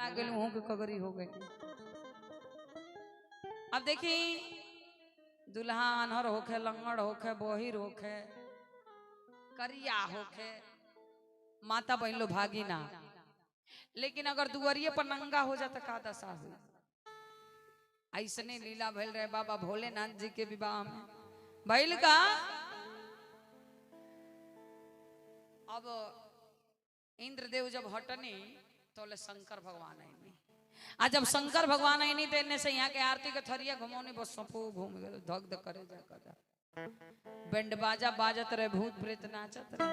आ गई हूँ के कगरी हो गई। अब देखी दुल्हा अनहर होखे, लंगड़ होखे, बहिर होखे, करिया होखे, माता बहन लो भागी ना, लेकिन अगर दुआरिये पर नंगा हो जाता का दशा हुई। ऐसने लीला भइल रहे बाबा भोलेनाथ जी के विवाह में भइल का। अब इंद्रदेव जब हटनी तो शंकर भगवान आईनी, आ जब शंकर भगवान आईनी तो इन्ने से यहाँ के आरती के थरिया घुमौनी बस सपो घूम गए, धक धक करे जा बैंड बाजा बाजत रहे, भूत प्रेत नाचत रहे।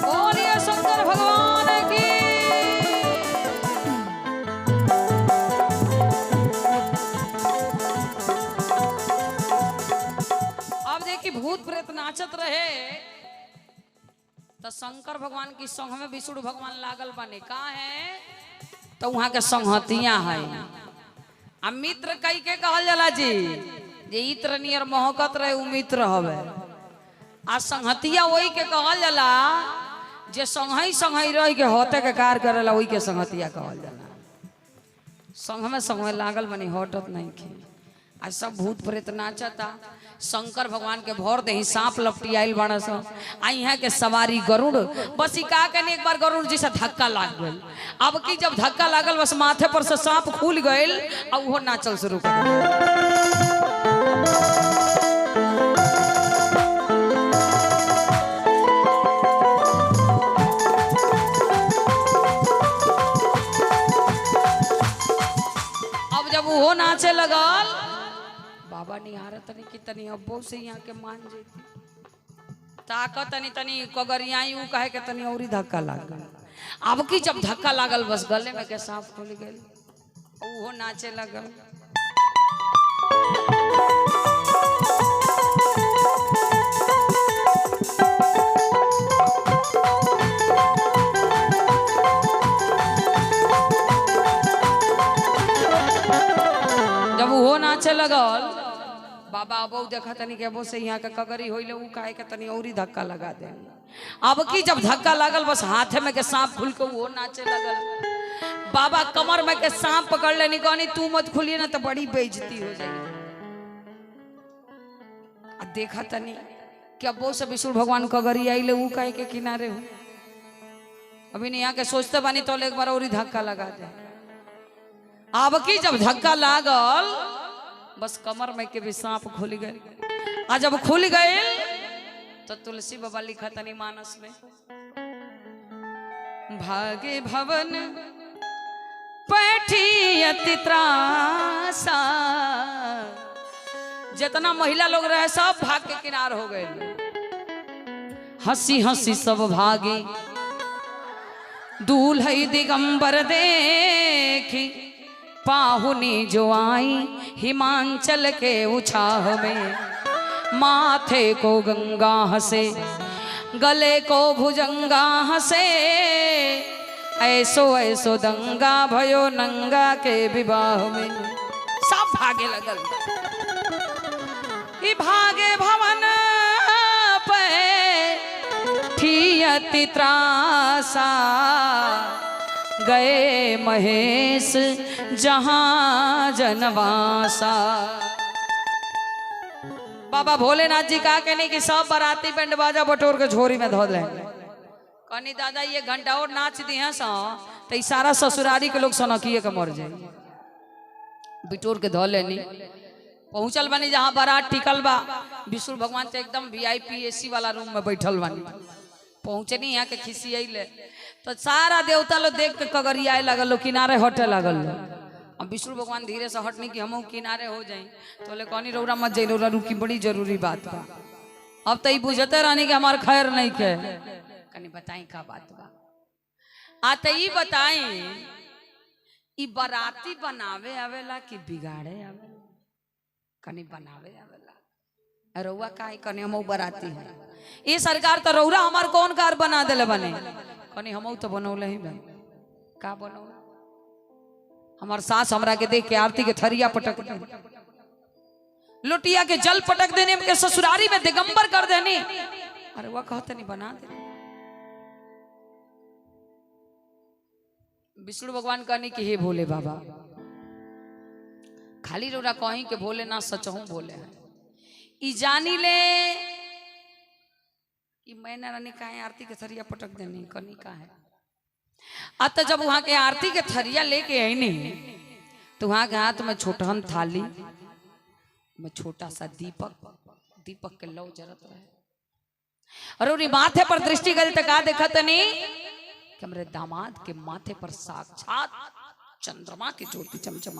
बोलिए शंकर भगवान की। अब देखिए भूत प्रेत नाचत रहे तो शंकर भगवान की संग में विष्णु भगवान लागल बने का है तो वहां के संहतिया है। आ मित्र कई के कहल जाला जी, जे इत्र नियर महकत रहे उ मित्र हवे। आ संहतिया वही के कहल जाला जे संगही रह के होते के कार करेला, वही के संहतिया कहल जाला। संग में लागल बनी हटत नहीं खे। आज सब भूत प्रेत नाचता, शंकर भगवान के भर दे सांप लपटी आइल बाड़ा स। आ यहाँ के सवारी गरुड़, बस ही का कहने एक बार गरुड़ जी से धक्का लाग गई। अब की जब धक्का लागल बस माथे पर से सांप खुल गइल और वो नाचल शुरू कर दिया। अब जब वो नाचे लगल बाबा निहारत तनी कि तनी अब्बो से यहाँ के मान जेती, ताकत तनी तनी कगरियाई उ कहे के तनी औरी धक्का लागल। अब की जब धक्का लागल बस गले में के सांप खुल गेल, वो नाचे लगल। जब वो नाचे लगल बाबा अब देखा तनी के अब से यहाँ के कगरी होइले उ काहे के तनी औरी धक्का लगा दे। अब की जब धक्का लागल बस हाथे में के सांप खुल के वो नाचे लगल। बाबा कमर में के सांप पकड़ लेनी, कहनी तू मत खुलिए ना तो बड़ी बेइज्जती हो जाएगी। देखा तनी कि अब से विष्णु भगवान कगरी आइले उ काहे के किनारे हो। अभी नहीं यहाँ के सोचते बानी तो एक बार औरी धक्का लगा दे। अब की जब धक्का लागल बस कमर में के भी सांप खुल गए। आ जब खुल गए तो तुलसी बाबा लिखा तनी मानस में, भागे भवन पैठी अति त्रासा। जितना महिला लोग रहे सब भाग के किनार हो गए, हंसी हंसी सब भागे। दूल्हे दिगंबर देखी पाहुनी जो आई हिमांचल के उछाह में। माथे को गंगा हंसे, गले को भुजंगा हंसे, ऐसो ऐसो दंगा भयो नंगा के विवाह में। सब भागे लगल, ई भागे भवन पे ठियति त्रासा। गए महेश जहां जनवासा। बाबा भोलेनाथ जी कहा कहने कि सब बाराती बैंड बाजा बटोर के झोरी में धो ले। कहनी दादा ये घंटा और नाच दिए तो सारा ससुरारी के लोग सनकिए के मर जाए। बिटोर के धो लेनी पहुंचल बनी जहां बारात टिकल बा। विष्णु भगवान तो एकदम VIP AC वाला रूम में बैठल बनी। पहुंचनी यहाँ के खिसी अले तो सारा देवता लोग देख के कगरियाए लगल, किनारे हटे लगल। अब विष्णु भगवान धीरे से हटनी कि हम किनारे हो जाए तो ले कहनी रौरा मत जाइए, रौरा रुकी बड़ी जरूरी बात बा। अब तो बुझते रहनी कि हमार खैर नहीं के। कनी बताई का बात बा। आते ही बताई ई बाराती बनावे आवेला कि बिगाड़े आवेला? कनी बनावे आवेला। रौआ काहे कनी हम बाराती है ये सरकार तो रौरा हमार कौन कार बना देले बने। कनी हम तो बनौले ही बन का बनौला। हमार सास हमरा के देख के आरती के थरिया पटक लोटिया के जल पटक देने के ससुरारी में दिगंबर कर देनी। अरे वह कहते नहीं बना दे। विष्णु भगवान कहने की हे भोले बाबा, खाली रोरा कहीं के भोले ना सचहूं भोले हैं। ई जानी ले कि मैंने रानी का आरती के थरिया पटक देनी कनी का है। तो जब वहां के आरती के थरिया लेके आई नहीं, तो वहां के हाथ में छोटहन थाली में छोटा सा दीपक के लौ जरत रहे। और उन्हीं माथे पर दृष्टि गई तो का देखत नहीं कि हमारे दामाद के माथे पर साक्षात चंद्रमा की ज्योति चमचमा।